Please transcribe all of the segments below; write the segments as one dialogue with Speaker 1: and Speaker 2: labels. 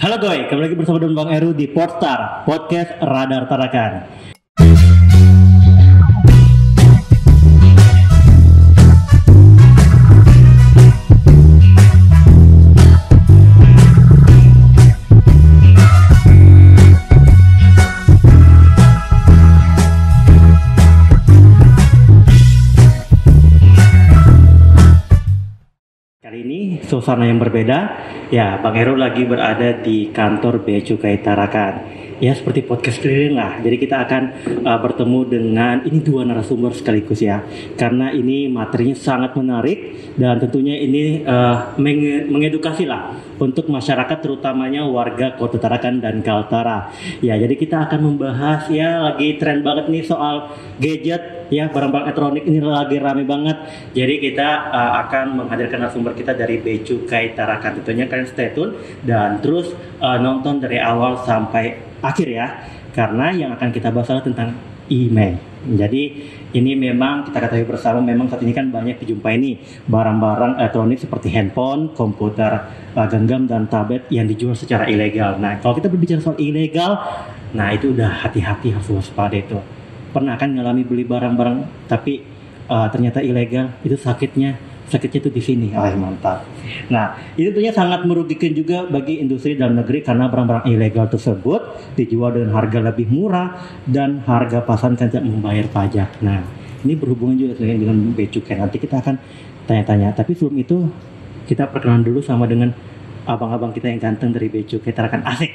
Speaker 1: Halo Goy, kembali lagi bersama dengan Bang Eru di Podstar, Podcast Radar Tarakan. Kali ini suasana yang berbeda. Ya, Bang Heru lagi berada di kantor Bea Cukai Tarakan. Ya, seperti podcast keliling lah. Jadi kita akan bertemu dengan ini dua narasumber sekaligus ya. Karena ini materinya sangat menarik dan tentunya ini mengedukasi lah untuk masyarakat terutamanya warga Kota Tarakan dan Kaltara. Ya, jadi kita akan membahas ya lagi tren banget nih soal gadget ya, barang-barang elektronik ini lagi rame banget. Jadi kita akan menghadirkan narasumber kita dari Bea Cukai Tarakan. Tentunya kalian stay tune dan terus nonton dari awal sampai akhir ya. Karena yang akan kita bahas adalah tentang email. Jadi ini memang kita ketahui bersama memang saat ini kan banyak dijumpai nih barang-barang elektronik seperti handphone, komputer genggam dan tablet yang dijual secara ilegal. Nah, kalau kita berbicara soal ilegal, nah itu udah hati-hati, harus waspada itu. Pernah kan ngalami beli barang-barang tapi ternyata ilegal, itu sakitnya itu di sini. Mantap. Nah, itu tentunya sangat merugikan juga bagi industri dalam negeri karena barang-barang ilegal tersebut dijual dengan harga lebih murah dan harga pasaran tidak membayar pajak. Nah, ini berhubungan juga dengan Bea Cukai. Nanti kita akan tanya-tanya. Tapi sebelum itu kita perkenalan dulu sama dengan abang-abang kita yang ganteng dari Bea Cukai Tarakan. Asik.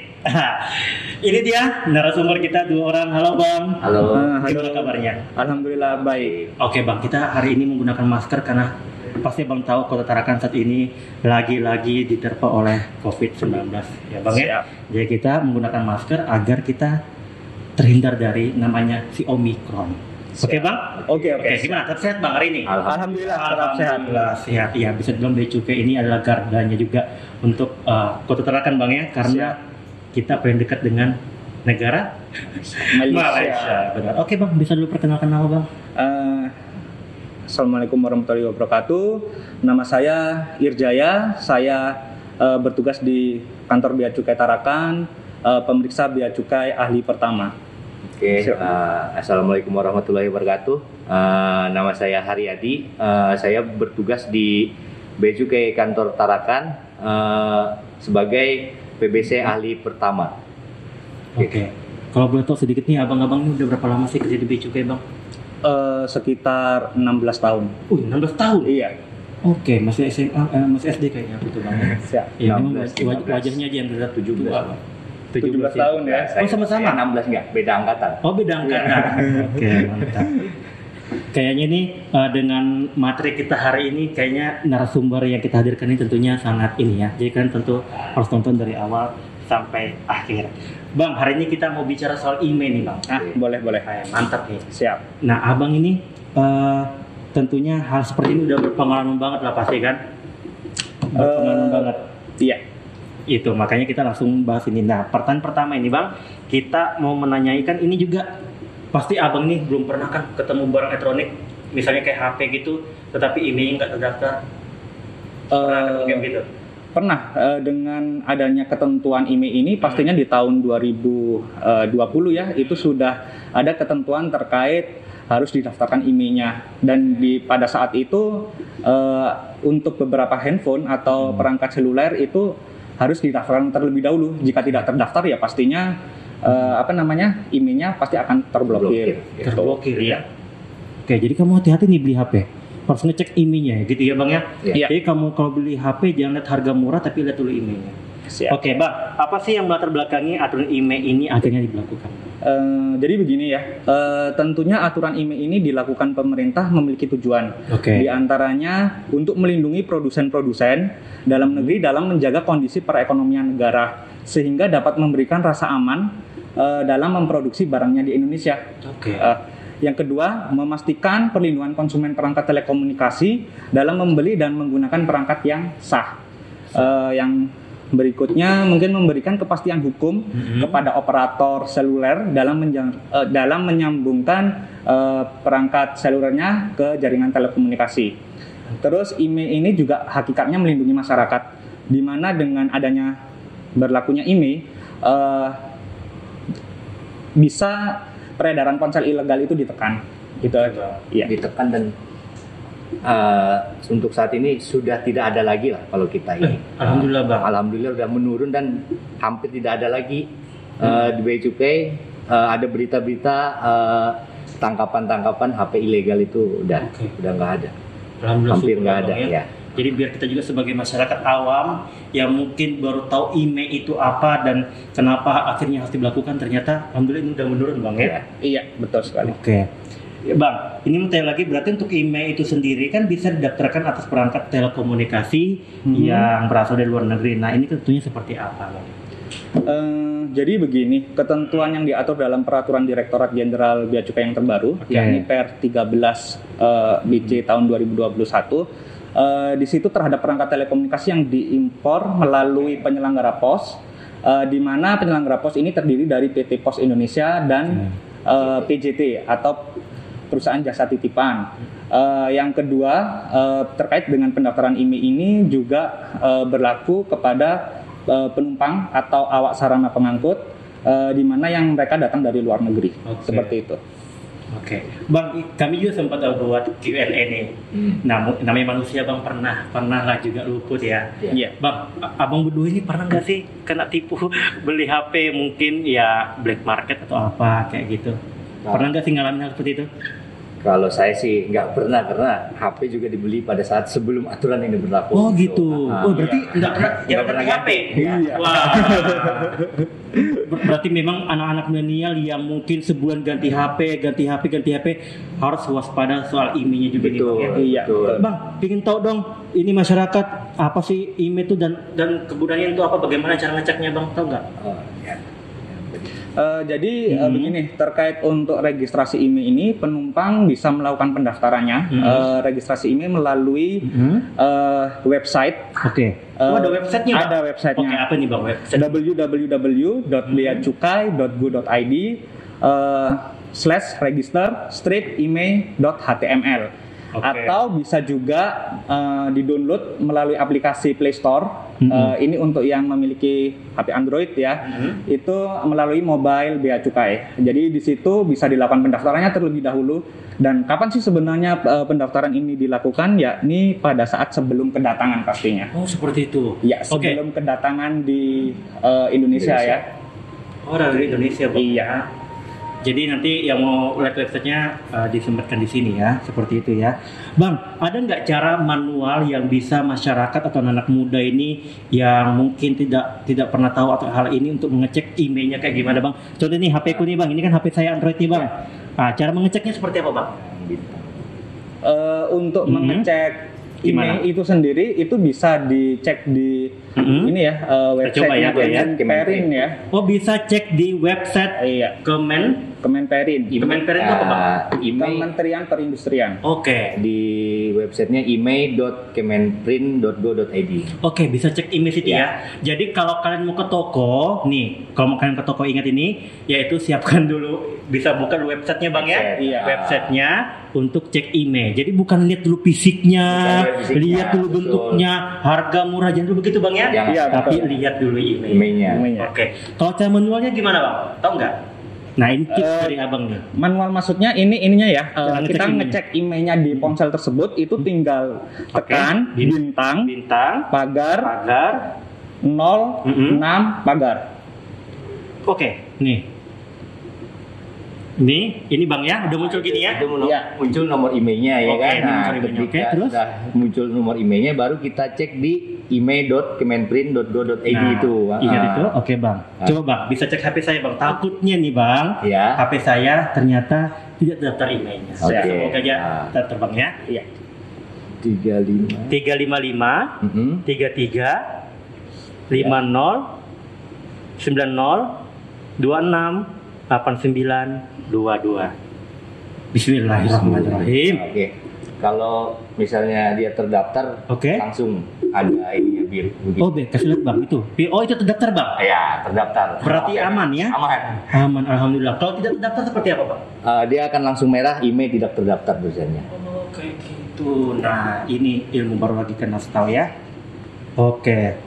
Speaker 1: Ini dia narasumber kita dua orang. Halo Bang.
Speaker 2: Halo.
Speaker 1: Gimana kabarnya?
Speaker 2: Alhamdulillah baik.
Speaker 1: Oke Bang, kita hari ini menggunakan masker karena pasti Bang tahu Kota Tarakan saat ini lagi-lagi diterpa oleh COVID-19 ya Bang ya. Jadi kita menggunakan masker agar kita terhindar dari namanya si Omicron. Oke Bang? Oke. Gimana? Tetap sehat Bang hari ini?
Speaker 2: Alhamdulillah
Speaker 1: sehat. Ya, bisa dibilang Bea Cukai ini adalah gardanya juga untuk Kota Tarakan Bang ya, karena kita paling dekat dengan negara Malaysia. Benar. Oke Bang, bisa dulu perkenalkan nama Bang?
Speaker 2: Assalamualaikum warahmatullahi wabarakatuh. Nama saya Irjaya. Saya bertugas di kantor Bea Cukai Tarakan, pemeriksa Bea Cukai ahli pertama.
Speaker 3: Oke, Assalamualaikum warahmatullahi wabarakatuh. Nama saya Haryadi. Saya bertugas di Bea Cukai kantor Tarakan sebagai PBC ahli pertama.
Speaker 1: Oke. Kalau boleh tahu sedikit nih, abang-abang ini udah berapa lama sih kerja di Bea Cukai Bang?
Speaker 2: Sekitar 16 tahun.
Speaker 1: 16 tahun?
Speaker 2: Iya.
Speaker 1: Oke, masih SMA, masih SD kayaknya gitu Bang. Ya, memang wajahnya aja yang terlihat 17
Speaker 2: tahun ya.
Speaker 1: Oh sama-sama?
Speaker 3: 16 enggak, beda angkatan.
Speaker 1: Oh beda angkatan. Oke, mantap. Kayaknya nih dengan materi kita hari ini, kayaknya narasumber yang kita hadirkan ini tentunya sangat ini ya. Jadi kan tentu harus tonton dari awal sampai akhir. Bang, hari ini kita mau bicara soal email nih Bang.
Speaker 2: Boleh.
Speaker 1: Mantap nih.
Speaker 2: Siap.
Speaker 1: Nah, abang ini tentunya hal seperti ini udah berpengalaman banget lah pasti kan? Berpengalaman banget.
Speaker 2: Iya.
Speaker 1: Itu makanya kita langsung bahas ini. Nah, pertanyaan pertama ini Bang, kita mau menanyaikan ini juga pasti abang ini belum pernah kan ketemu barang elektronik, misalnya kayak HP gitu, tetapi emailnya nggak terdaftar. Gitu.
Speaker 2: Pernah dengan adanya ketentuan IMEI ini pastinya di tahun 2020 ya, itu sudah ada ketentuan terkait harus didaftarkan IMEI-nya, dan pada saat itu untuk beberapa handphone atau perangkat seluler itu harus didaftarkan terlebih dahulu. Jika tidak terdaftar ya pastinya IMEI-nya pasti akan terblokir.
Speaker 1: Terblokir ya. Oke, jadi kamu hati-hati nih beli HP. Harus ngecek emailnya gitu ya Bang ya.
Speaker 2: Iya.
Speaker 1: Jadi kamu kalau beli HP jangan lihat harga murah tapi lihat dulu emailnya. Oke Bang, apa sih yang melatar belakangi aturan email ini akhirnya diberlakukan?
Speaker 2: Jadi begini ya, tentunya aturan email ini dilakukan pemerintah memiliki tujuan. Di antaranya untuk melindungi produsen-produsen dalam negeri dalam menjaga kondisi perekonomian negara sehingga dapat memberikan rasa aman dalam memproduksi barangnya di Indonesia. Yang kedua, memastikan perlindungan konsumen perangkat telekomunikasi dalam membeli dan menggunakan perangkat yang sah. Yang berikutnya mungkin memberikan kepastian hukum kepada operator seluler dalam menyambungkan perangkat selulernya ke jaringan telekomunikasi. Terus email ini juga hakikatnya melindungi masyarakat, di mana dengan adanya berlakunya IMEI, bisa peredaran ponsel ilegal itu ditekan. Gitu aja. Iya.
Speaker 3: Ditekan dan untuk saat ini sudah tidak ada lagi lah kalau kita ini.
Speaker 1: Alhamdulillah Bang.
Speaker 3: Alhamdulillah udah menurun dan hampir tidak ada lagi di Bea Cukai. Ada berita-berita tangkapan HP ilegal itu udah nggak ada.
Speaker 1: Alhamdulillah,
Speaker 3: hampir nggak ada ya.
Speaker 1: Jadi biar kita juga sebagai masyarakat awam yang mungkin baru tahu IMEI itu apa dan kenapa akhirnya harus dilakukan, ternyata alhamdulillah ini udah menurun Bang ya.
Speaker 2: Iya, betul sekali.
Speaker 1: Oke. Ya, Bang, ini mau tanya lagi, berarti untuk IMEI itu sendiri kan bisa didaftarkan atas perangkat telekomunikasi yang berasal dari luar negeri. Nah, ini tentunya seperti apa, Bang?
Speaker 2: Jadi begini, ketentuan yang diatur dalam Peraturan Direktorat Jenderal Bea Cukai yang terbaru, yakni Per 13 BC tahun 2021, di situ terhadap perangkat telekomunikasi yang diimpor melalui penyelenggara pos, di mana penyelenggara pos ini terdiri dari PT Pos Indonesia dan PJT atau perusahaan jasa titipan. Yang kedua, terkait dengan pendaftaran IMEI ini juga berlaku kepada penumpang atau awak sarana pengangkut, di mana yang mereka datang dari luar negeri. Seperti itu.
Speaker 1: Oke, Bang, kami juga sempat buat Q&A nih. Nah, namanya manusia Bang, pernah lah juga luput ya.
Speaker 2: Iya.
Speaker 1: Bang, abang berdua ini pernah nggak sih kena tipu beli HP mungkin ya black market atau apa kayak gitu? Pernah nggak sih ngalamin hal seperti itu?
Speaker 3: Kalau saya sih nggak pernah, karena HP juga dibeli pada saat sebelum aturan ini berlaku.
Speaker 1: Oh gitu. Oh berarti nggak pernah HP.
Speaker 3: Iya.
Speaker 1: Wah. Berarti memang anak-anak milenial yang mungkin sebulan ganti HP harus waspada soal IMEI-nya juga.
Speaker 3: Betul.
Speaker 1: Nih, Bang, ya?
Speaker 2: Iya.
Speaker 3: Betul.
Speaker 1: Bang, pengen tahu dong ini masyarakat apa sih IMEI itu dan kegunaan itu apa? Bagaimana cara ngeceknya Bang? Tahu nggak?
Speaker 3: Oh, ya.
Speaker 2: Jadi begini, terkait untuk registrasi IMEI ini, penumpang bisa melakukan pendaftarannya registrasi IMEI melalui website.
Speaker 1: Oke. Ada websitenya?
Speaker 2: Ada websitenya.
Speaker 1: Oke, apa nih Bang website?
Speaker 2: www.beacukai.go.id /register-imei.html. Atau bisa juga di-download melalui aplikasi Play Store. Ini untuk yang memiliki HP Android ya. Itu melalui mobile Bea Cukai. Jadi di situ bisa dilakukan pendaftarannya terlebih dahulu. Dan kapan sih sebenarnya pendaftaran ini dilakukan? Yakni pada saat sebelum kedatangan pastinya.
Speaker 1: Oh, seperti itu.
Speaker 2: Ya, sebelum kedatangan di Indonesia ya.
Speaker 1: Oh, dari Indonesia Bang.
Speaker 2: Iya.
Speaker 1: Jadi nanti yang mau lihat websitenya disempatkan di sini ya, seperti itu ya, Bang. Ada nggak cara manual yang bisa masyarakat atau anak muda ini yang mungkin tidak pernah tahu atau hal ini untuk mengecek IMEI-nya kayak gimana, Bang? Contoh nih HP ku nih Bang, ini kan HP saya Android nih Bang. Cara mengeceknya seperti apa Bang?
Speaker 2: Untuk mengecek
Speaker 1: Gimana?
Speaker 2: IMEI itu sendiri itu bisa dicek di ini ya websitenya Kemenperin ya.
Speaker 1: Oh, bisa cek di website
Speaker 2: Kemenperin.
Speaker 1: Kemenperin itu apa Bang?
Speaker 2: Kementerian Perindustrian.
Speaker 1: Oke.
Speaker 3: Di websitenya imei.kemenprin.go.id.
Speaker 1: Oke, bisa cek IMEI situ ya. Jadi kalau kalian mau ke toko, nih, kalau mau kalian ke toko ingat ini, yaitu siapkan dulu, bisa buka websitenya Bang ya.
Speaker 2: Iya.
Speaker 1: Websitenya untuk cek IMEI. Jadi bukan lihat dulu fisiknya, lihat dulu bentuknya, harga murah, jangan dulu begitu Bang ya.
Speaker 2: Iya,
Speaker 1: Tapi
Speaker 2: betul.
Speaker 1: lihat dulu IMEI-nya. Oke. Kalau cara manualnya gimana Bang? Tahu nggak? Nah, ini tips dari Abang nih.
Speaker 2: Manual maksudnya ininya ya.
Speaker 1: Cara
Speaker 2: Kita
Speaker 1: ngecek
Speaker 2: ngecek IMEI-nya di ponsel tersebut itu tinggal tekan bintang pagar 06 pagar.
Speaker 1: Oke, nih. Ini Bang ya, udah muncul gini ya.
Speaker 3: Itu muncul nomor IMEI-nya ya
Speaker 1: Oke,
Speaker 3: kan.
Speaker 1: ini
Speaker 3: Nah,
Speaker 1: muncul IMEI-nya.
Speaker 3: ketika
Speaker 1: Oke, terus?
Speaker 3: sudah muncul nomor IMEI-nya, baru kita cek di imei.kemenprin.go.id itu.
Speaker 1: Ingat itu? Oke Bang. Coba Bang, bisa cek HP saya Bang. Takutnya nih Bang,
Speaker 3: Ya.
Speaker 1: HP saya ternyata tidak daftar IMEI-nya.
Speaker 3: Oke.
Speaker 1: Semoga aja daftar Bang ya.
Speaker 2: Iya.
Speaker 3: 35
Speaker 1: 355 33 50 90 26 89 22. Bismillahirrahmanirrahim.
Speaker 3: Oke. Kalau misalnya dia terdaftar, langsung ada ininya biru.
Speaker 1: Oh, kasih lihat Bang itu. Oh, itu terdaftar Bang?
Speaker 3: Ya, terdaftar.
Speaker 1: Berarti aman ya? Aman, alhamdulillah. Kalau tidak terdaftar seperti apa Bang?
Speaker 3: Dia akan langsung merah, IMEI tidak terdaftar tulisannya.
Speaker 1: Oh, kayak gitu. Nah, ini ilmu baru lagi kena tahu ya. Oke.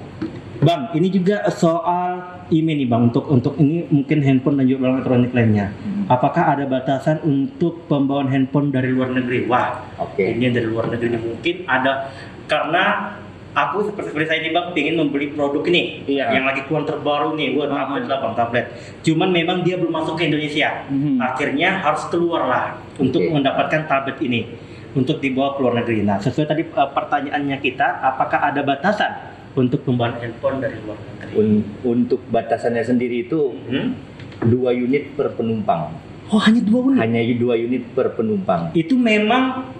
Speaker 1: Bang, ini juga soal email nih Bang, untuk ini mungkin handphone dan juga barang elektronik lainnya. Apakah ada batasan untuk pembawaan handphone dari luar negeri? Wah, ini dari luar negeri mungkin ada, karena aku seperti saya ini Bang, ingin membeli produk ini yang lagi keluar terbaru nih, buat tablet lah Bang, tablet. Cuman memang dia belum masuk ke Indonesia. Akhirnya harus keluar lah untuk mendapatkan tablet ini untuk dibawa ke luar negeri. Nah, sesuai tadi pertanyaannya kita, apakah ada batasan untuk pembawaan handphone dari luar negeri?
Speaker 3: Untuk batasannya sendiri itu 2 unit per penumpang.
Speaker 1: Oh, hanya 2 unit?
Speaker 3: Hanya 2 unit per penumpang.
Speaker 1: Itu memang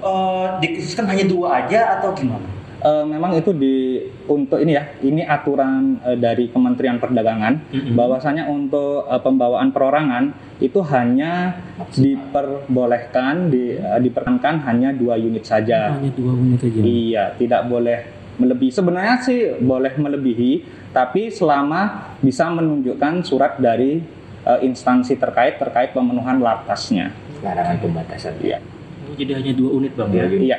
Speaker 1: dikhususkan hanya 2 aja atau gimana?
Speaker 2: Memang itu untuk ini ya, ini aturan dari Kementerian Perdagangan, bahwasanya untuk pembawaan perorangan itu hanya diperbolehkan, diperkenankan hanya 2 unit saja.
Speaker 1: Hanya 2 unit saja.
Speaker 2: Iya, tidak boleh melebihi. Sebenarnya sih boleh melebihi, tapi selama bisa menunjukkan surat dari instansi terkait pemenuhan latasnya.
Speaker 3: Larangan pembatasan.
Speaker 2: Iya.
Speaker 1: Jadi hanya 2 unit Bang.
Speaker 2: Iya.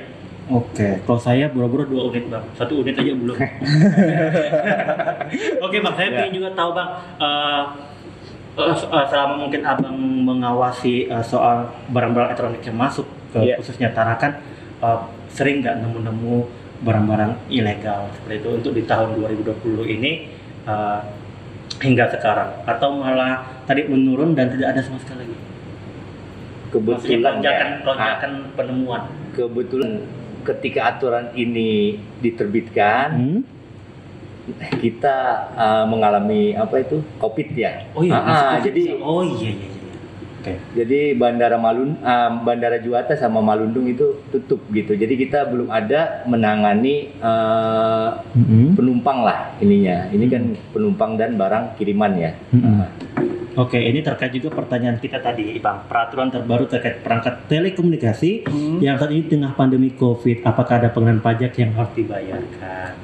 Speaker 1: Oke, kalau saya buru-buru 2 unit Bang, 1 unit aja belum. Oke Bang, saya ingin juga tahu Bang, selama mungkin Abang mengawasi soal barang-barang elektronik yang masuk ke khususnya Tarakan, sering nggak nemu-nemu barang-barang ilegal seperti itu untuk di tahun 2020 ini hingga sekarang, atau malah tadi menurun dan tidak ada sama sekali lagi?
Speaker 3: Kebetulan
Speaker 1: lonjakan penemuan.
Speaker 3: Kebetulan ketika aturan ini diterbitkan, kita mengalami COVID ya.
Speaker 1: Oh iya.
Speaker 3: Jadi
Speaker 1: iya. Okay.
Speaker 3: Jadi Bandara Juanda sama Malundung itu tutup gitu. Jadi kita belum ada menangani penumpang lah ininya. Ini kan penumpang dan barang kiriman ya.
Speaker 1: Oke, ini terkait juga pertanyaan kita tadi, Bang. Peraturan terbaru terkait perangkat telekomunikasi yang saat ini tengah pandemi COVID. Apakah ada pengenaan pajak yang harus dibayarkan?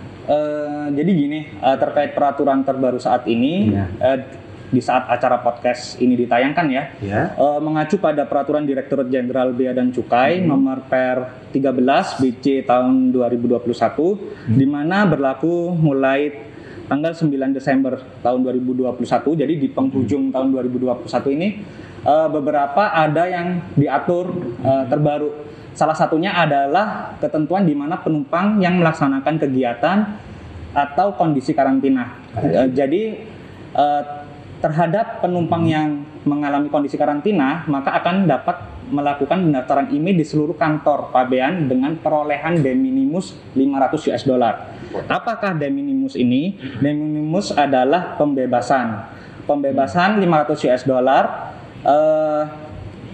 Speaker 2: Jadi gini, terkait peraturan terbaru saat ini. Di saat acara podcast ini ditayangkan mengacu pada Peraturan Direktorat Jenderal Bea dan Cukai nomor Per 13 BC tahun 2021 di mana berlaku mulai tanggal 9 Desember tahun 2021. Jadi di penghujung tahun 2021 ini beberapa ada yang diatur terbaru. Salah satunya adalah ketentuan di mana penumpang yang melaksanakan kegiatan atau kondisi karantina. Jadi terhadap penumpang yang mengalami kondisi karantina, maka akan dapat melakukan pendaftaran email di seluruh kantor pabean dengan perolehan de minimis $500. Apakah de minimis ini? De minimis adalah pembebasan $500.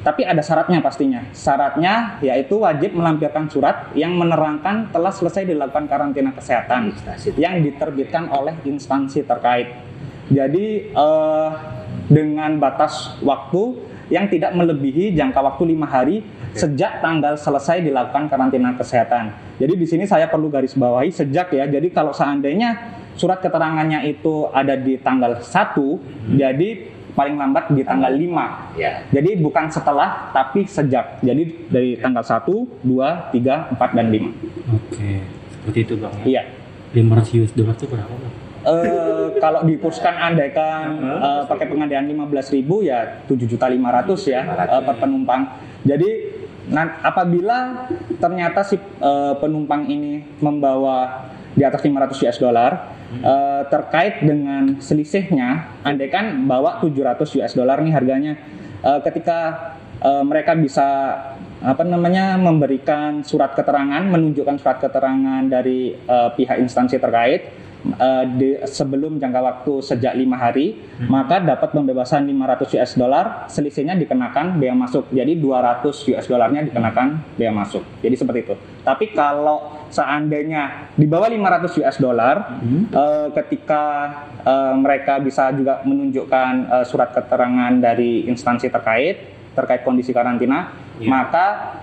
Speaker 2: Tapi ada syaratnya pastinya. Syaratnya yaitu wajib melampirkan surat yang menerangkan telah selesai dilakukan karantina kesehatan yang diterbitkan oleh instansi terkait. Jadi dengan batas waktu yang tidak melebihi jangka waktu 5 hari sejak tanggal selesai dilakukan karantina kesehatan. Jadi di sini saya perlu garis bawahi sejak ya. Jadi kalau seandainya surat keterangannya itu ada di tanggal 1, jadi paling lambat di tanggal 5. Jadi bukan setelah tapi sejak. Jadi dari tanggal 1, 2, 3, 4 dan 5.
Speaker 1: Oke, seperti itu Bang.
Speaker 2: Iya.
Speaker 1: $500 itu berapa Bang?
Speaker 2: Kalau dipuskan andaikan pakai pengadaan 15.000 ya 7.500.000 ya per penumpang. Jadi apabila ternyata si penumpang ini membawa di atas $500 terkait dengan selisihnya, andaikan bawa $700 nih harganya, ketika mereka bisa memberikan surat keterangan, menunjukkan surat keterangan dari pihak instansi terkait sebelum jangka waktu sejak 5 hari, maka dapat pembebasan $500, selisihnya dikenakan bea masuk. Jadi $200-nya dikenakan bea masuk. Jadi seperti itu. Tapi kalau seandainya di bawah $500, ketika mereka bisa juga menunjukkan surat keterangan dari instansi terkait kondisi karantina, maka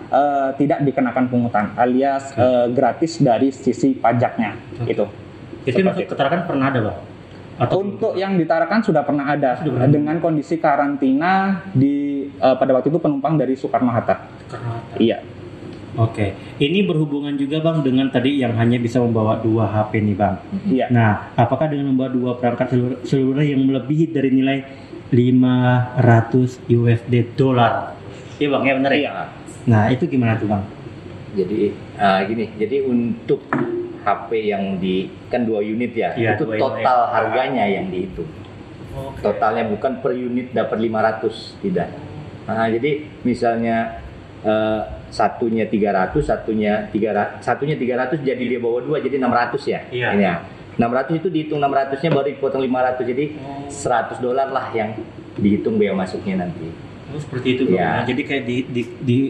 Speaker 2: tidak dikenakan pungutan alias gratis dari sisi pajaknya. Gitu.
Speaker 1: Itu maksud keterangan pernah ada Bang?
Speaker 2: Untuk yang di Tarakan sudah pernah ada dengan kondisi karantina pada waktu itu penumpang dari Soekarno Hatta. Iya.
Speaker 1: Oke, ini berhubungan juga Bang dengan tadi yang hanya bisa membawa 2 HP nih Bang.
Speaker 2: Iya.
Speaker 1: Nah, apakah dengan membawa 2 perangkat seluler yang melebihi dari nilai 500 USD dolar? Iya Bang, ya benar ya?
Speaker 2: Iya.
Speaker 1: Nah, itu gimana tuh Bang?
Speaker 3: Jadi gini, jadi untuk HP yang kan 2 unit ya,
Speaker 1: Iya,
Speaker 3: itu
Speaker 1: 2 unit.
Speaker 3: total harganya yang dihitung. Totalnya bukan per unit dapat 500, tidak. Nah, jadi misalnya satunya 300, satunya 300 jadi dia bawa 2 jadi 600 ya.
Speaker 1: Iya.
Speaker 3: Ini ya. 600 itu dihitung 600-nya baru dipotong 500 jadi $100 lah yang dihitung bea masuknya nanti.
Speaker 1: Oh, seperti itu Bang.
Speaker 3: Iya.
Speaker 1: Nah, jadi kayak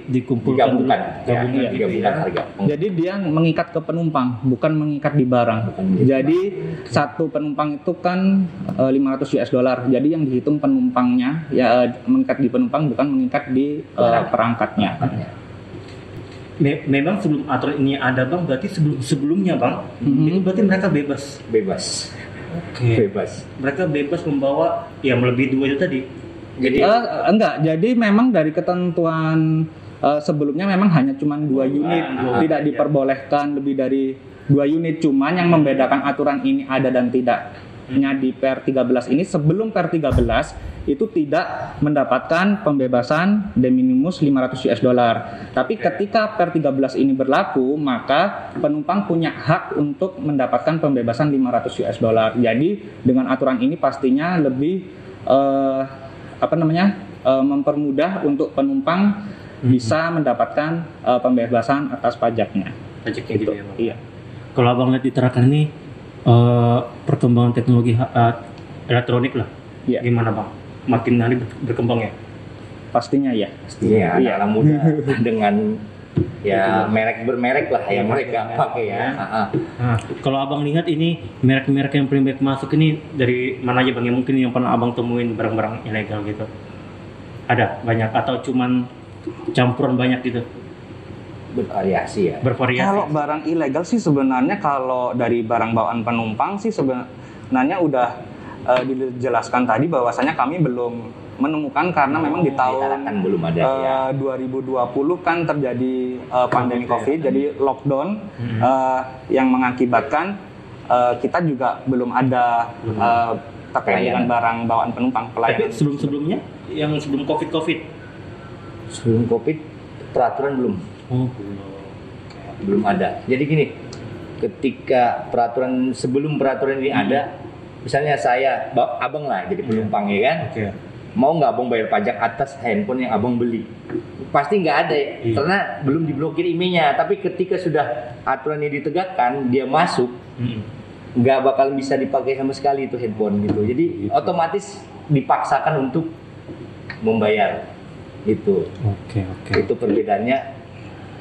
Speaker 1: dikumpulkan
Speaker 3: Digabungkan,
Speaker 1: gabungan
Speaker 3: ya,
Speaker 1: gitu
Speaker 3: digabungkan
Speaker 1: ya.
Speaker 3: harga.
Speaker 2: Jadi dia mengikat ke penumpang, bukan mengikat di barang.
Speaker 3: Bukan mengikat.
Speaker 2: Jadi satu penumpang itu kan 500 US dollar. Jadi yang dihitung penumpangnya ya mengikat di penumpang, bukan mengikat di perangkatnya.
Speaker 1: Memang sebelum aturan ini ada Bang, berarti sebelumnya Bang, itu berarti mereka bebas.
Speaker 3: Bebas.
Speaker 1: Oke.
Speaker 3: Bebas.
Speaker 1: Mereka bebas membawa ya melebihi 2 itu tadi.
Speaker 3: Jadi
Speaker 2: Enggak, jadi memang dari ketentuan sebelumnya memang hanya cuma 2 unit, tidak diperbolehkan lebih dari 2 unit. Cuman yang membedakan aturan ini ada dan tidaknya di Per 13 ini, sebelum Per 13 itu tidak mendapatkan pembebasan de minimis 500 US dollar. Tapi ketika Per 13 ini berlaku, maka penumpang punya hak untuk mendapatkan pembebasan 500 US dollar. Jadi dengan aturan ini pastinya lebih mempermudah untuk penumpang bisa mendapatkan pembebasan atas pajaknya.
Speaker 1: Pajaknya gitu ya Bang.
Speaker 2: Iya.
Speaker 1: Kalau Abang lihat di Tarakan ini perkembangan teknologi elektronik lah.
Speaker 2: Iya.
Speaker 1: Gimana Bang? Makin hari berkembang ya?
Speaker 2: Pastinya ya.
Speaker 3: Iya,
Speaker 2: Iya.
Speaker 3: anak muda dengan ya merek lah yang mereka pakai ya.
Speaker 1: Nah, kalau Abang lihat ini merek-merek yang paling banyak masuk ini dari mana aja Bang? Yang mungkin yang pernah Abang temuin barang-barang ilegal gitu? Ada banyak atau cuman campuran banyak gitu?
Speaker 3: Bervariasi ya.
Speaker 1: Bervariasi.
Speaker 2: Kalau barang ilegal sih sebenarnya, kalau dari barang bawaan penumpang sih sebenarnya udah dijelaskan tadi bahwasanya kami belum menemukan, karena memang di tahun
Speaker 3: Tarakan belum ada ya.
Speaker 2: 2020 kan terjadi pandemi COVID, jadi lockdown yang mengakibatkan kita juga belum ada terkait dengan barang bawaan penumpang
Speaker 1: Tapi
Speaker 2: pelayanan.
Speaker 1: sebelum-sebelumnya yang sebelum COVID.
Speaker 3: Sebelum Covid peraturan belum
Speaker 1: Oh,
Speaker 3: belum ada. Jadi gini, ketika sebelum peraturan ini ada, misalnya saya, abang lah jadi penumpang ya kan,
Speaker 1: Oke.
Speaker 3: mau nggak abang bayar pajak atas handphone yang abang beli? Pasti nggak ada ya, karena belum diblokir IMEI-nya. Tapi ketika sudah aturan ini ditegakkan, dia masuk, nggak bakal bisa dipakai sama sekali itu handphone gitu. Jadi otomatis dipaksakan untuk membayar itu.
Speaker 1: Oke.
Speaker 3: Itu perbedaannya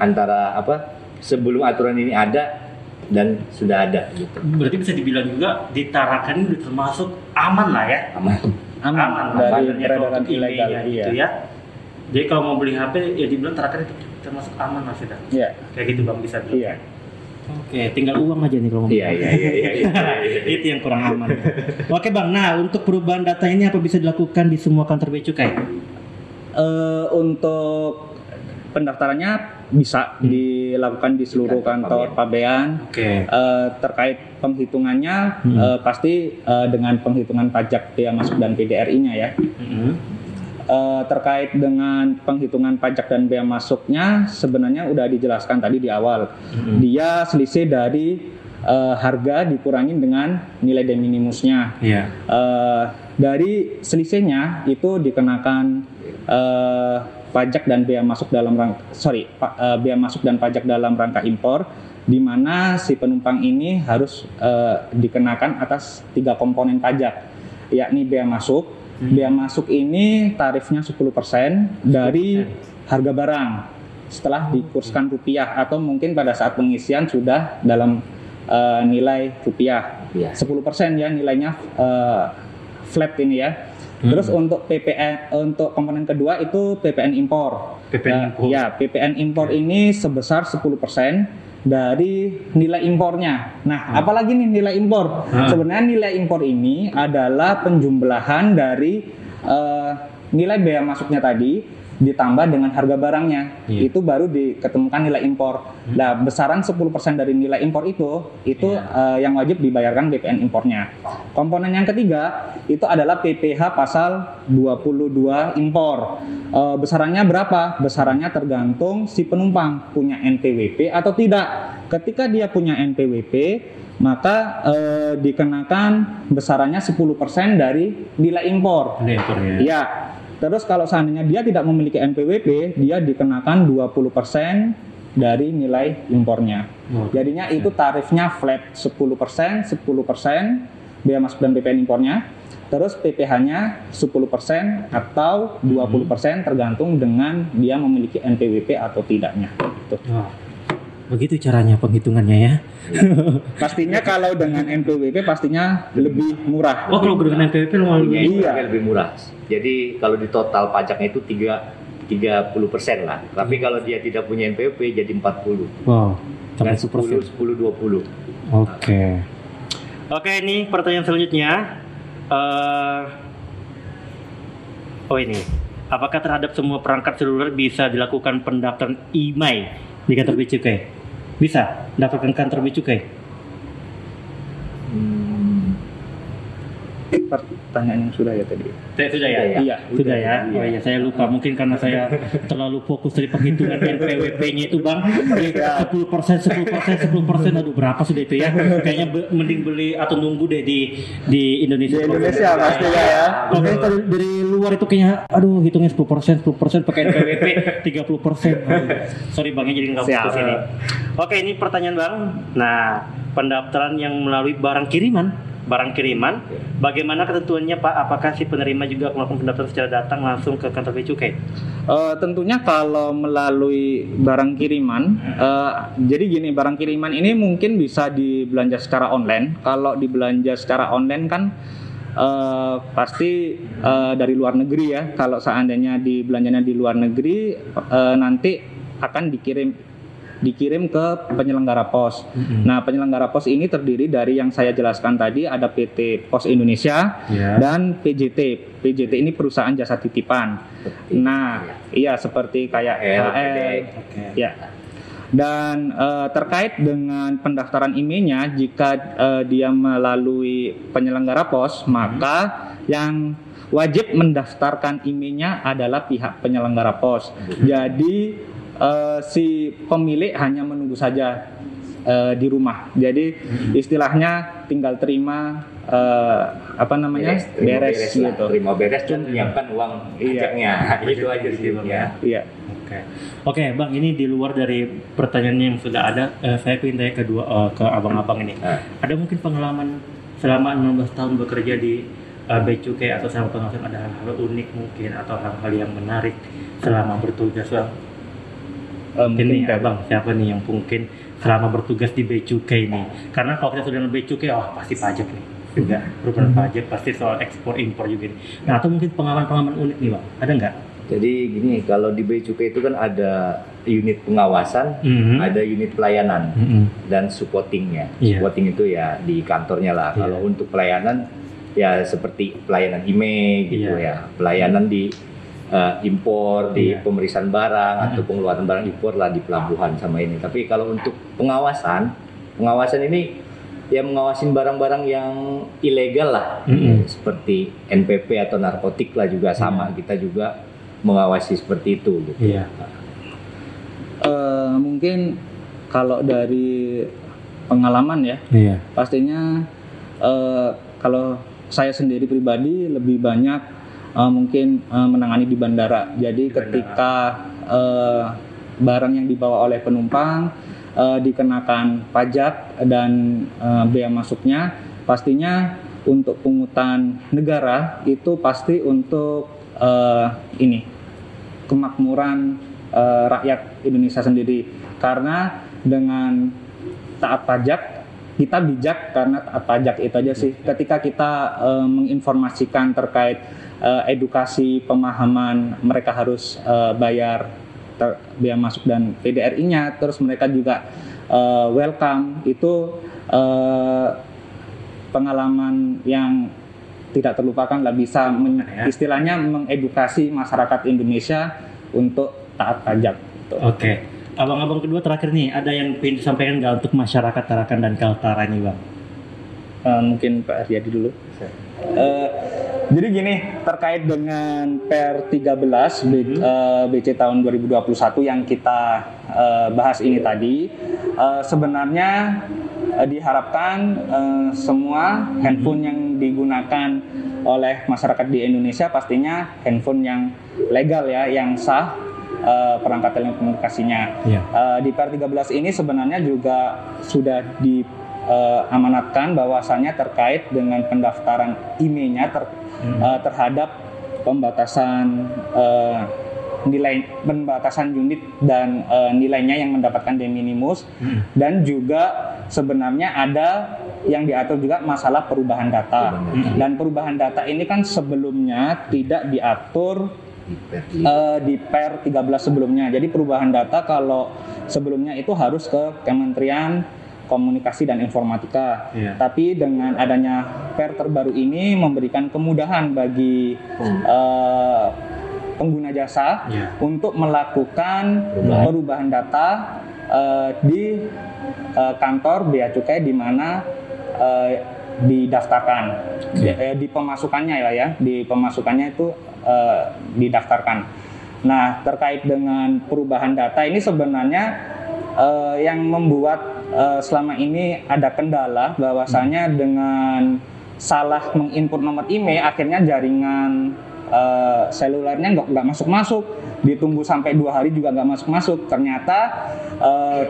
Speaker 3: antara sebelum aturan ini ada dan sudah ada gitu.
Speaker 1: Berarti bisa dibilang juga di Tarakan ini udah termasuk aman lah ya.
Speaker 2: Aman
Speaker 1: dari
Speaker 2: dari peredaran ilegal
Speaker 1: gitu ya. Jadi kalau mau beli HP ya dibilang Tarakan itu termasuk aman lah sudah.
Speaker 2: Iya.
Speaker 1: Kayak gitu Bang, bisa bilang.
Speaker 2: Iya.
Speaker 1: Oke, tinggal uang aja nih kalau mau.
Speaker 3: Iya.
Speaker 1: Itu yang kurang aman. Oke Bang, nah untuk perubahan data ini apa bisa dilakukan di semua kantor bea cukai?
Speaker 2: Untuk pendaftarannya bisa dilakukan di seluruh kantor pabean.
Speaker 1: Oke.
Speaker 2: Terkait penghitungannya pasti dengan penghitungan pajak bea masuk dan PDRI-nya ya. Terkait dengan penghitungan pajak dan bea masuknya sebenarnya udah dijelaskan tadi di awal. Dia selisih dari harga dikurangin dengan nilai de minimusnya.
Speaker 1: Iya.
Speaker 2: Dari selisihnya itu dikenakan pajak dan bea masuk dalam bea masuk dan pajak dalam rangka impor, di mana si penumpang ini harus dikenakan atas 3 komponen pajak, yakni bea masuk. Bea masuk ini tarifnya 10% dari harga barang setelah dikurskan rupiah, atau mungkin pada saat pengisian sudah dalam nilai rupiah. 10% ya nilainya, flat ini ya. Terus untuk PPN, untuk komponen kedua itu PPN impor.
Speaker 1: PPN impor.
Speaker 2: Ya, PPN impor ini sebesar 10% dari nilai impornya. Nah, apalagi nih nilai impor? Sebenarnya nilai impor ini adalah penjumlahan dari nilai bea masuknya tadi ditambah dengan harga barangnya, itu baru diketemukan nilai impor. Nah, besaran 10% dari nilai impor itu yang wajib dibayarkan BPN impornya. Komponen yang ketiga itu adalah PPh pasal 22 impor. Besarannya berapa? Besarannya tergantung si penumpang punya NPWP atau tidak. Ketika dia punya NPWP, maka dikenakan besarannya 10% dari nilai impor.
Speaker 1: Nilai impornya.
Speaker 2: Ya. Terus kalau seandainya dia tidak memiliki NPWP, dia dikenakan 20% dari nilai impornya. Jadinya itu tarifnya flat 10%, 10% biaya masuk dan BPN impornya. Terus PPh-nya 10% atau 20% tergantung dengan dia memiliki NPWP atau tidaknya. Gitu.
Speaker 1: Begitu caranya penghitungannya ya.
Speaker 2: Pastinya kalau dengan NPWP pastinya lebih murah.
Speaker 1: Oh, kalau dengan NPWP
Speaker 3: lebih murah. Jadi kalau di total pajaknya itu 30% lah. Tapi kalau dia tidak punya NPWP jadi 40.
Speaker 1: Wow.
Speaker 3: Dan 10-20.
Speaker 1: Oke, ini pertanyaan selanjutnya. Ini. Apakah terhadap semua perangkat seluler bisa dilakukan pendaftaran IMEI di kantor Bea Cukai? Bisa daftarkan kantor Bea Cukai?
Speaker 2: Pertanyaan yang sudah ya tadi.
Speaker 1: Sudah ya? Iya. Sudah ya? Oh iya, saya lupa. Mungkin karena saya terlalu fokus dari penghitungan NPWP-nya itu, Bang. 10%. Aduh, berapa sudah itu ya? Kayaknya mending beli atau nunggu deh di Indonesia.
Speaker 2: Di Indonesia pasti ya.
Speaker 1: Oke, dari luar itu kayaknya, aduh, hitungnya 10% pakai NPWP 30%. Sorry Bang, jadi nggak fokus ini. Oke, ini pertanyaan Bang. Nah, pendaftaran yang melalui barang kiriman, bagaimana ketentuannya Pak? Apakah si penerima juga melakukan pendaftaran secara datang langsung ke kantor Bea Cukai?
Speaker 2: Tentunya kalau melalui barang kiriman, jadi gini, barang kiriman ini mungkin bisa dibelanja secara online. Kalau dibelanja secara online kan pasti dari luar negeri ya. Kalau seandainya dibelanjanya di luar negeri, nanti akan dikirim ke penyelenggara pos. Nah, penyelenggara pos ini terdiri dari yang saya jelaskan tadi, ada PT Pos Indonesia dan PJT. PJT ini perusahaan jasa titipan. Nah, iya seperti kayak HL. Ya. Dan terkait dengan pendaftaran IMEI-nya, jika dia melalui penyelenggara pos, maka yang wajib mendaftarkan IMEI-nya adalah pihak penyelenggara pos. Jadi si pemilik hanya menunggu saja di rumah. Jadi istilahnya tinggal terima beres gitu.
Speaker 3: Terima beres dan menyiapkan uang pajaknya. Itu aja sih Bang ya.
Speaker 2: Iya.
Speaker 1: Oke, Bang, ini di luar dari pertanyaan yang sudah ada, saya ingin tanya ke abang-abang ini. Ada mungkin pengalaman selama 16 tahun bekerja di Bea Cukai atau selama pengawasan, ada hal-hal unik mungkin atau hal-hal yang menarik selama bertugas, Bang? Mungkin nih Bang, siapa nih yang mungkin selama bertugas di Bea Cukai nih? Karena kalau kita sudah di Bea Cukai, pasti pajak nih juga, perubahan pajak, pasti soal ekspor impor juga nih. Nah, atau mungkin pengalaman unik nih Bang, ada nggak?
Speaker 3: Jadi gini, kalau di Bea Cukai itu kan ada unit pengawasan, ada unit pelayanan dan supportingnya. Supporting itu ya di kantornya lah. Kalau untuk pelayanan ya seperti pelayanan IMEI gitu ya, pelayanan di impor, di pemeriksaan barang atau pengeluaran barang impor lah di pelabuhan sama ini. Tapi kalau untuk pengawasan ini ya mengawasin barang-barang yang ilegal lah, seperti NPP atau narkotik lah juga sama. Kita juga mengawasi seperti itu. Gitu.
Speaker 2: Mungkin kalau dari pengalaman ya, pastinya kalau saya sendiri pribadi lebih banyak mungkin menangani di bandara. Jadi ketika barang yang dibawa oleh penumpang dikenakan pajak dan bea masuknya, pastinya untuk pungutan negara itu pasti untuk kemakmuran rakyat Indonesia sendiri. Karena dengan taat pajak, kita bijak karena taat pajak itu aja sih. Ketika kita menginformasikan terkait edukasi, pemahaman, mereka harus bayar bea masuk dan PDRI-nya, terus mereka juga welcome. Itu pengalaman yang tidak terlupakan lah, bisa istilahnya mengedukasi masyarakat Indonesia untuk taat pajak. Gitu.
Speaker 1: Oke. Abang-abang kedua terakhir nih, ada yang ingin disampaikan nggak untuk masyarakat Tarakan dan Kaltara ini, Bang?
Speaker 2: Mungkin Pak Aryadi dulu. Jadi gini, terkait dengan Per 13 BC tahun 2021 yang kita bahas ini tadi, sebenarnya diharapkan semua handphone yang digunakan oleh masyarakat di Indonesia pastinya handphone yang legal ya, yang sah perangkat telekomunikasinya. Di Per 13 ini sebenarnya juga sudah amanatkan bahwasannya terkait dengan pendaftaran IMEI-nya terhadap pembatasan unit dan nilainya yang mendapatkan de minimis, dan juga sebenarnya ada yang diatur juga masalah perubahan data. Dan perubahan data ini kan sebelumnya tidak diatur di Per 13 sebelumnya. Jadi perubahan data kalau sebelumnya itu harus ke Kementerian Komunikasi dan Informatika. Tapi dengan adanya Per terbaru ini memberikan kemudahan bagi pengguna jasa untuk melakukan perubahan data di kantor Bea Cukai di mana didaftarkan. Di pemasukannya di pemasukannya itu didaftarkan. Nah, terkait dengan perubahan data ini sebenarnya yang membuat selama ini ada kendala bahwasanya dengan salah menginput nomor IMEI akhirnya jaringan selulernya nggak masuk, ditunggu sampai 2 hari juga nggak masuk. Ternyata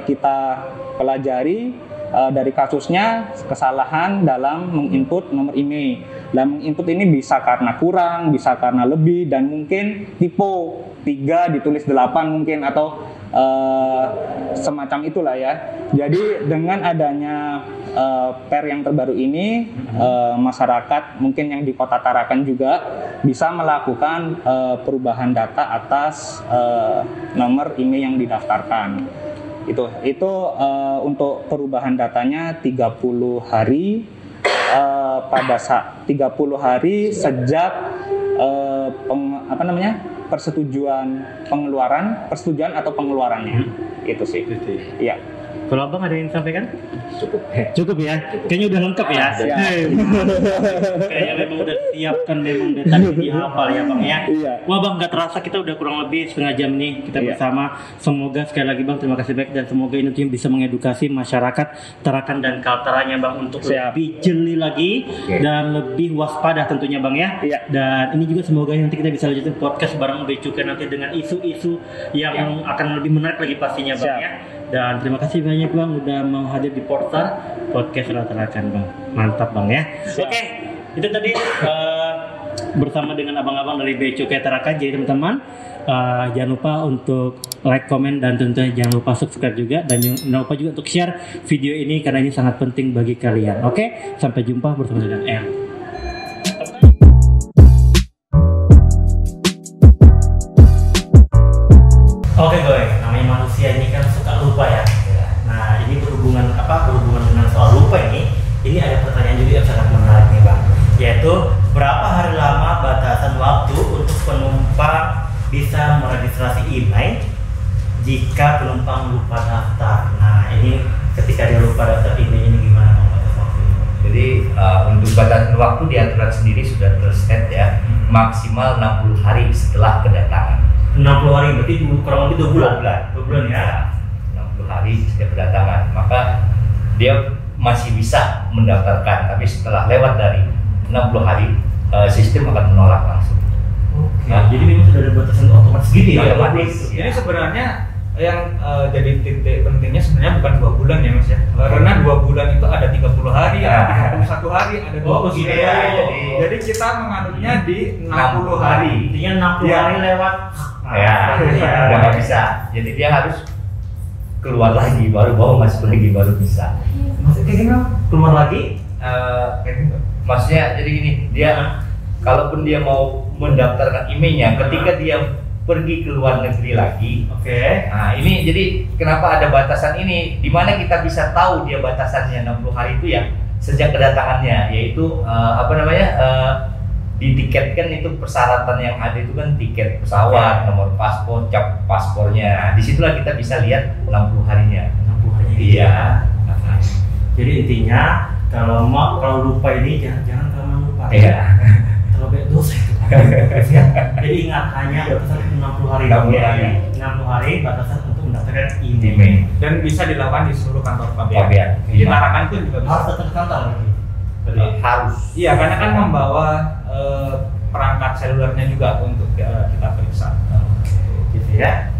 Speaker 2: kita pelajari dari kasusnya kesalahan dalam menginput nomor IMEI. Dan menginput ini bisa karena kurang, bisa karena lebih, dan mungkin typo 3 ditulis 8 mungkin, atau semacam itulah ya. Jadi dengan adanya Per yang terbaru ini, masyarakat mungkin yang di Kota Tarakan juga bisa melakukan perubahan data atas nomor IMEI yang didaftarkan. Itu untuk perubahan datanya 30 hari pada saat 30 hari sejak persetujuan atau pengeluarannya. Itu sih. Iya.
Speaker 1: Kalau Abang ada yang disampaikan? Cukup ya? Kayaknya udah lengkap ya? Kayaknya memang udah siapkan, memang udah tadi dihafal ya Bang ya? Wah Bang, gak terasa kita udah kurang lebih setengah jam nih kita bersama. Semoga sekali lagi Bang, terima kasih banyak, dan semoga ini bisa mengedukasi masyarakat Tarakan dan Kaltaranya Bang untuk lebih jeli lagi dan lebih waspada tentunya Bang ya. Dan ini juga semoga nanti kita bisa lanjutin podcast bareng Bea Cukai nanti dengan isu-isu yang akan lebih menarik lagi pastinya Bang ya. Dan terima kasih banyak Bang udah mau hadir di Portal Podcast Tarakan Bang. Mantap Bang ya. Oke, itu tadi bersama dengan abang-abang dari Bea Cukai Tarakan. Jadi teman-teman jangan lupa untuk like, komen, dan tentunya jangan lupa subscribe juga, dan jangan lupa juga untuk share video ini karena ini sangat penting bagi kalian. Oke, sampai jumpa bersama dengan El. Oke guys, namanya manusia ini kan suka lupa ya. Nah ini berhubungan dengan soal lupa ini ada pertanyaan juga yang sangat menarik nih Bang, yaitu berapa hari lama batasan waktu untuk penumpang bisa meregistrasi IMEI jika penumpang lupa daftar. Nah ini ketika dia lupa daftar IMEI ini gimana Bang batas waktunya?
Speaker 3: Jadi untuk batasan waktu di aturan sendiri sudah terset ya, maksimal 60 hari setelah kedatangan.
Speaker 1: 60 hari berarti kurang lebih 2 bulan ya.
Speaker 3: 60 hari sejak kedatangan, maka dia masih bisa mendaftarkan, tapi setelah lewat dari 60 hari sistem akan menolak langsung.
Speaker 1: Jadi memang sudah ada batasan otomatis gitu ya?
Speaker 2: Otomatis. Jadi sebenarnya yang jadi titik pentingnya sebenarnya bukan 2 bulan ya Mas ya, karena 2 bulan itu ada 30 hari, ada 31 hari, ada 29 hari. Jadi kita menganutnya di 60 hari.
Speaker 1: Intinya 60 hari lewat.
Speaker 3: Udah nggak bisa. Jadi dia harus keluar lagi, baru masuk lagi baru bisa.
Speaker 1: Maksudnya kayak gimana? Keluar lagi?
Speaker 3: Maksudnya jadi gini, dia kalaupun dia mau mendaftarkan IMEI-nya, ketika dia pergi ke luar negeri lagi. Nah ini jadi kenapa ada batasan ini? Di mana kita bisa tahu dia batasannya 60 hari itu ya sejak kedatangannya, yaitu di tiket kan itu persyaratan yang ada itu kan tiket pesawat, nomor paspor, cap paspornya. Disitulah kita bisa lihat 60 harinya.
Speaker 1: 60 harinya.
Speaker 3: Iya.
Speaker 1: Jadi intinya kalau lupa ini jangan terlalu lupa.
Speaker 3: Iya.
Speaker 1: Terlalu banyak dosa itu. Jadi ingat hanya batasan 60 hari. 60 hari batasan untuk mendaftarkan email.
Speaker 2: Dan bisa dilakukan di seluruh kantor KBA.
Speaker 3: KBA.
Speaker 2: Di Tarakan pun juga bisa.
Speaker 1: Harus datang ke kantor lagi.
Speaker 3: Harus.
Speaker 2: Iya, karena kan membawa perangkat selulernya juga untuk kita periksa.
Speaker 1: Gitu ya.